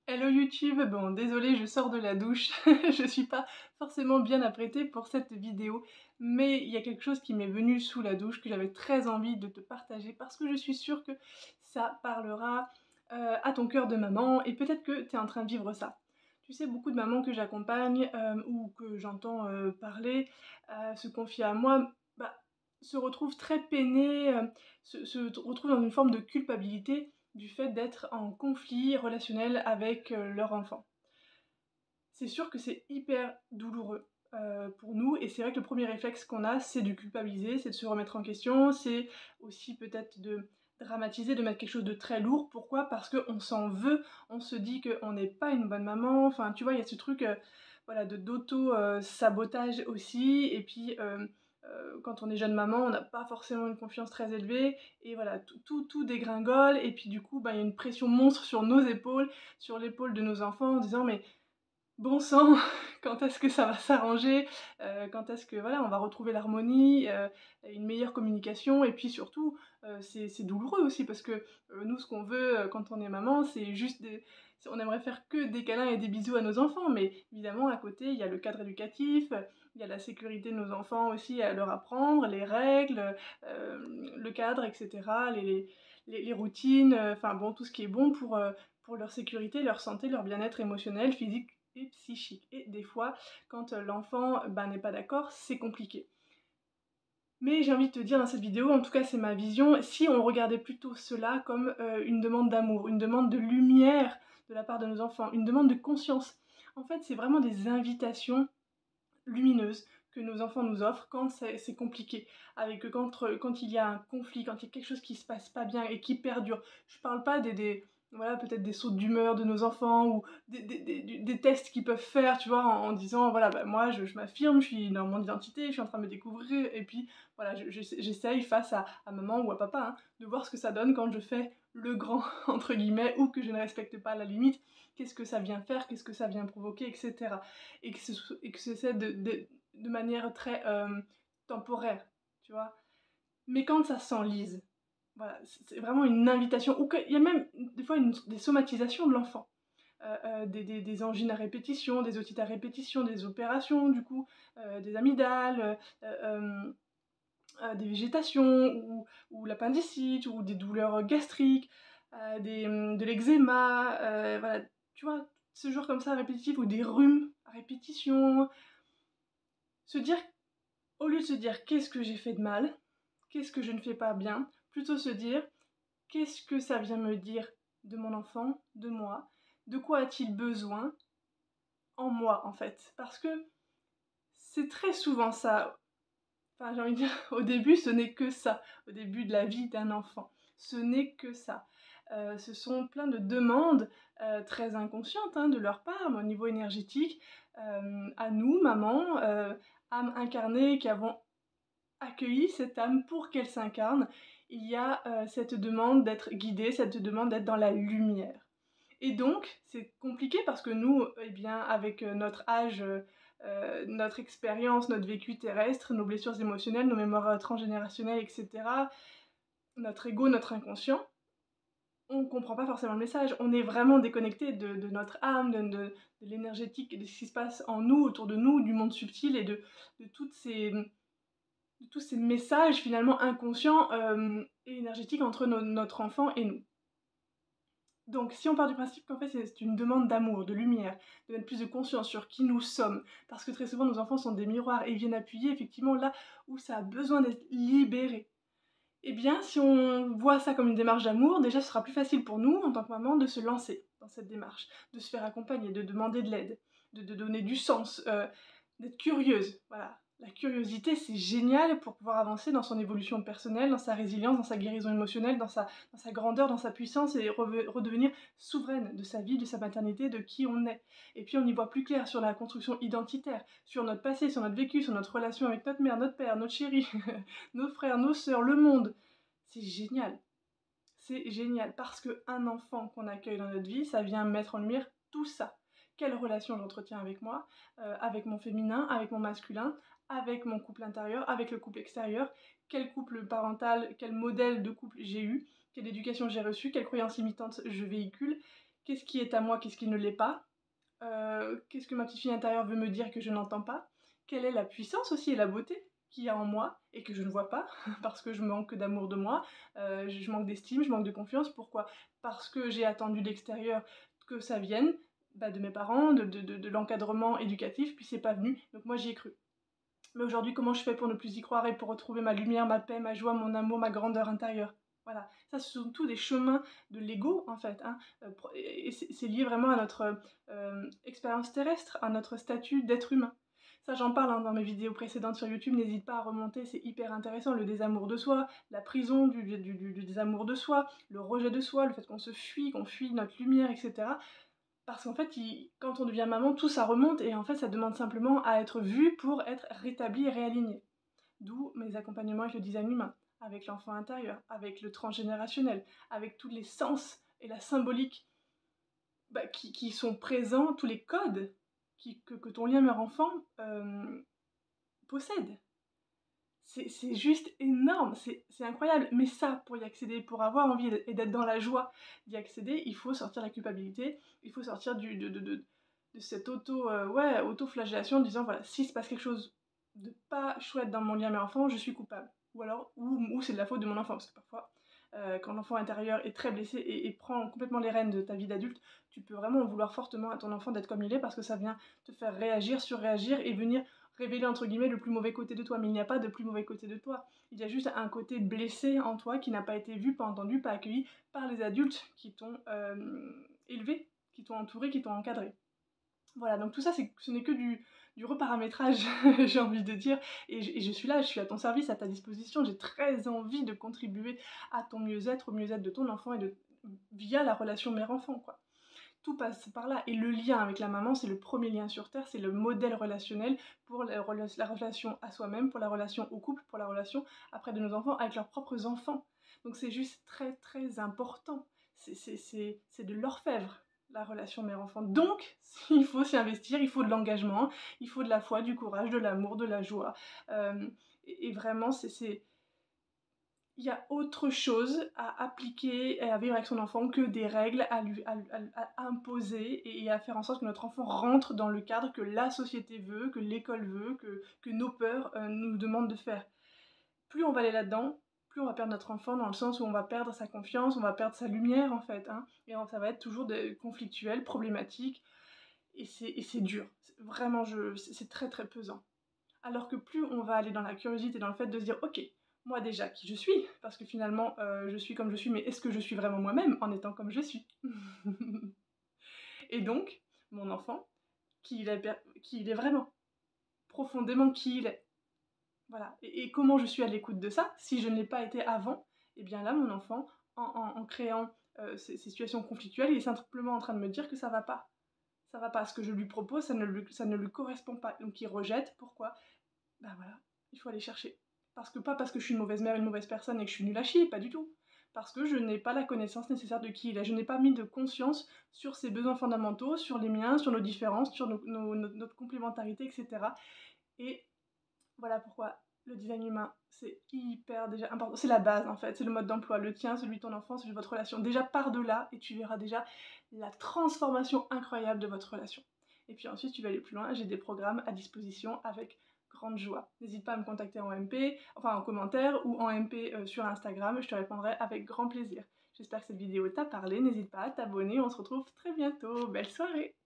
Hello YouTube, bon désolée je sors de la douche, je suis pas forcément bien apprêtée pour cette vidéo, mais il y a quelque chose qui m'est venu sous la douche que j'avais très envie de te partager parce que je suis sûre que ça parlera à ton cœur de maman et peut-être que tu es en train de vivre ça. Tu sais, beaucoup de mamans que j'accompagne ou que j'entends parler, se confier à moi, bah, se retrouvent très peinées, se retrouvent dans une forme de culpabilité du fait d'être en conflit relationnel avec leur enfant. C'est sûr que c'est hyper douloureux pour nous et c'est vrai que le premier réflexe qu'on a c'est de culpabiliser, c'est de se remettre en question, c'est aussi peut-être de dramatiser, de mettre quelque chose de très lourd. Pourquoi? Parce qu'on s'en veut, on se dit qu'on n'est pas une bonne maman, enfin tu vois, il y a ce truc voilà, d'auto-sabotage aussi, et puis quand on est jeune maman, on n'a pas forcément une confiance très élevée, et voilà, tout dégringole, et puis du coup, bah, il y a une pression monstre sur nos épaules, sur l'épaule de nos enfants, en disant mais bon sang, quand est-ce que ça va s'arranger? Quand est-ce que voilà, on va retrouver l'harmonie, une meilleure communication et puis surtout, c'est douloureux aussi parce que, nous ce qu'on veut, quand on est maman, c'est juste des on aimerait faire que des câlins et des bisous à nos enfants, mais évidemment à côté, il y a le cadre éducatif, il y a la sécurité de nos enfants aussi à leur apprendre, les règles, le cadre et cetera, les routines, enfin bon, tout ce qui est bon pour leur sécurité, leur santé, leur bien-être émotionnel, physique et psychique. Et des fois, quand l'enfant bah, n'est pas d'accord, c'est compliqué. Mais j'ai envie de te dire dans cette vidéo, en tout cas c'est ma vision, si on regardait plutôt cela comme une demande d'amour, une demande de lumière de la part de nos enfants, une demande de conscience. En fait, c'est vraiment des invitations lumineuses que nos enfants nous offrent quand c'est compliqué, avec quand il y a un conflit, quand il y a quelque chose qui se passe pas bien et qui perdure. Je parle pas voilà, peut-être des sautes d'humeur de nos enfants ou des tests qu'ils peuvent faire, tu vois, en disant, voilà, bah, moi je m'affirme, je suis dans mon identité, je suis en train de me découvrir, et puis voilà, j'essaye face à maman ou à papa hein, de voir ce que ça donne quand je fais le grand, entre guillemets, ou que je ne respecte pas la limite, qu'est-ce que ça vient faire, qu'est-ce que ça vient provoquer, etc. Et que c'est de manière très temporaire, tu vois. Mais quand ça s'enlise, voilà, c'est vraiment une invitation, ou qu'il y a même des fois des somatisations de l'enfant, des angines à répétition, des otites à répétition, des opérations, du coup, des amygdales, des végétations, ou l'appendicite, ou des douleurs gastriques, de l'eczéma, voilà, tu vois, ce genre comme ça répétitif, ou des rhumes à répétition. Se dire, au lieu de se dire qu'est-ce que j'ai fait de mal, qu'est-ce que je ne fais pas bien, plutôt se dire qu'est-ce que ça vient me dire de mon enfant, de moi, de quoi a-t-il besoin en moi en fait. Parce que c'est très souvent ça, enfin j'ai envie de dire, au début ce n'est que ça, au début de la vie d'un enfant, ce n'est que ça. Ce sont plein de demandes très inconscientes hein, de leur part, mais au niveau énergétique, à nous, maman, âmes incarnées qui avons accueilli cette âme pour qu'elle s'incarne, il y a cette demande d'être guidée, cette demande d'être dans la lumière. Et donc, c'est compliqué parce que nous, eh bien, avec notre âge, notre expérience, notre vécu terrestre, nos blessures émotionnelles, nos mémoires transgénérationnelles, etc., notre ego, notre inconscient, on ne comprend pas forcément le message. On est vraiment déconnecté de notre âme, de l'énergétique, de ce qui se passe en nous, autour de nous, du monde subtil et de tous ces messages finalement inconscients et énergétiques entre notre enfant et nous. Donc si on part du principe qu'en fait c'est une demande d'amour, de lumière, de mettre plus de conscience sur qui nous sommes, parce que très souvent nos enfants sont des miroirs et ils viennent appuyer effectivement là où ça a besoin d'être libéré. Eh bien si on voit ça comme une démarche d'amour, déjà ce sera plus facile pour nous en tant que maman de se lancer dans cette démarche, de se faire accompagner, de demander de l'aide, de donner du sens, d'être curieuse, voilà. La curiosité, c'est génial pour pouvoir avancer dans son évolution personnelle, dans sa résilience, dans sa guérison émotionnelle, dans sa grandeur, dans sa puissance, et redevenir souveraine de sa vie, de sa maternité, de qui on est. Et puis on y voit plus clair sur la construction identitaire, sur notre passé, sur notre vécu, sur notre relation avec notre mère, notre père, notre chéri, nos frères, nos sœurs, le monde. C'est génial. C'est génial parce qu'un enfant qu'on accueille dans notre vie, ça vient mettre en lumière tout ça. Quelle relation j'entretiens avec moi, avec mon féminin, avec mon masculin, avec mon couple intérieur, avec le couple extérieur, quel couple parental, quel modèle de couple j'ai eu, quelle éducation j'ai reçue, quelles croyances limitantes je véhicule, qu'est-ce qui est à moi, qu'est-ce qui ne l'est pas, qu'est-ce que ma petite fille intérieure veut me dire que je n'entends pas, quelle est la puissance aussi et la beauté qu'il y a en moi et que je ne vois pas parce que je manque d'amour de moi, je manque d'estime, je manque de confiance. Pourquoi? Parce que j'ai attendu de l'extérieur que ça vienne, bah, de mes parents, de l'encadrement éducatif, puis c'est pas venu, donc moi j'y ai cru. Mais aujourd'hui, comment je fais pour ne plus y croire et pour retrouver ma lumière, ma paix, ma joie, mon amour, ma grandeur intérieure? Voilà, ça ce sont tous des chemins de l'ego en fait, hein. Et c'est lié vraiment à notre expérience terrestre, à notre statut d'être humain. Ça j'en parle hein, dans mes vidéos précédentes sur YouTube, n'hésite pas à remonter, c'est hyper intéressant, le désamour de soi, la prison du désamour de soi, le rejet de soi, le fait qu'on se fuit, qu'on fuit notre lumière, etc. Parce qu'en fait, quand on devient maman, tout ça remonte et en fait, ça demande simplement à être vu pour être rétabli et réaligné. D'où mes accompagnements avec le design humain, avec l'enfant intérieur, avec le transgénérationnel, avec tous les sens et la symbolique qui sont présents, tous les codes que ton lien mère-enfant possède. C'est juste énorme, c'est incroyable. Mais ça, pour y accéder, pour avoir envie et d'être dans la joie d'y accéder, il faut sortir de la culpabilité, il faut sortir de cette auto-flagellation en disant, voilà, si se passe quelque chose de pas chouette dans mon lien mère-enfant, je suis coupable. Ou alors, ou c'est de la faute de mon enfant, parce que parfois, quand l'enfant intérieur est très blessé et prend complètement les rênes de ta vie d'adulte, tu peux vraiment en vouloir fortement à ton enfant d'être comme il est, parce que ça vient te faire réagir, surréagir et venir révéler entre guillemets le plus mauvais côté de toi, mais il n'y a pas de plus mauvais côté de toi. Il y a juste un côté blessé en toi qui n'a pas été vu, pas entendu, pas accueilli par les adultes qui t'ont élevé, qui t'ont entouré, qui t'ont encadré. Voilà, donc tout ça, ce n'est que du reparamétrage, j'ai envie de dire, et je suis là, je suis à ton service, à ta disposition, j'ai très envie de contribuer à ton mieux-être, au mieux-être de ton enfant, via la relation mère-enfant, quoi. Tout passe par là. Et le lien avec la maman, c'est le premier lien sur Terre, c'est le modèle relationnel pour la relation à soi-même, pour la relation au couple, pour la relation après de nos enfants avec leurs propres enfants. Donc c'est juste très très important. C'est de l'orfèvre, la relation mère-enfant. Donc, il faut s'y investir, il faut de l'engagement, il faut de la foi, du courage, de l'amour, de la joie. Et vraiment, il y a autre chose à appliquer et à vivre avec son enfant que des règles à imposer et à faire en sorte que notre enfant rentre dans le cadre que la société veut, que l'école veut, que nos peurs nous demandent de faire. Plus on va aller là-dedans, plus on va perdre notre enfant dans le sens où on va perdre sa confiance, on va perdre sa lumière en fait, hein, et ça va être toujours conflictuel, problématique, et c'est dur. Vraiment, c'est très très pesant. Alors que plus on va aller dans la curiosité, dans le fait de se dire, ok, moi déjà qui je suis, parce que finalement je suis comme je suis, mais est-ce que je suis vraiment moi-même en étant comme je suis? Et donc, mon enfant, qui il est vraiment, profondément qui il est. Voilà. Et comment je suis à l'écoute de ça, si je ne l'ai pas été avant, et bien là, mon enfant, en créant ces situations conflictuelles, il est simplement en train de me dire que ça va pas. Ça va pas. Ce que je lui propose, ça ne lui correspond pas. Donc il rejette. Pourquoi? Ben voilà, il faut aller chercher. Pas parce que je suis une mauvaise mère, une mauvaise personne et que je suis nulle à chier, pas du tout. Parce que je n'ai pas la connaissance nécessaire de qui il est. Je n'ai pas mis de conscience sur ses besoins fondamentaux, sur les miens, sur nos différences, sur notre complémentarité, etc. Et voilà pourquoi le design humain, c'est hyper déjà important. C'est la base en fait, c'est le mode d'emploi, le tien, celui de ton enfant, celui de votre relation. Déjà pars de là et tu verras déjà la transformation incroyable de votre relation. Et puis ensuite tu vas aller plus loin, j'ai des programmes à disposition avec grande joie. N'hésite pas à me contacter en MP, enfin en commentaire ou en MP sur Instagram, je te répondrai avec grand plaisir. J'espère que cette vidéo t'a parlé, n'hésite pas à t'abonner, on se retrouve très bientôt, belle soirée!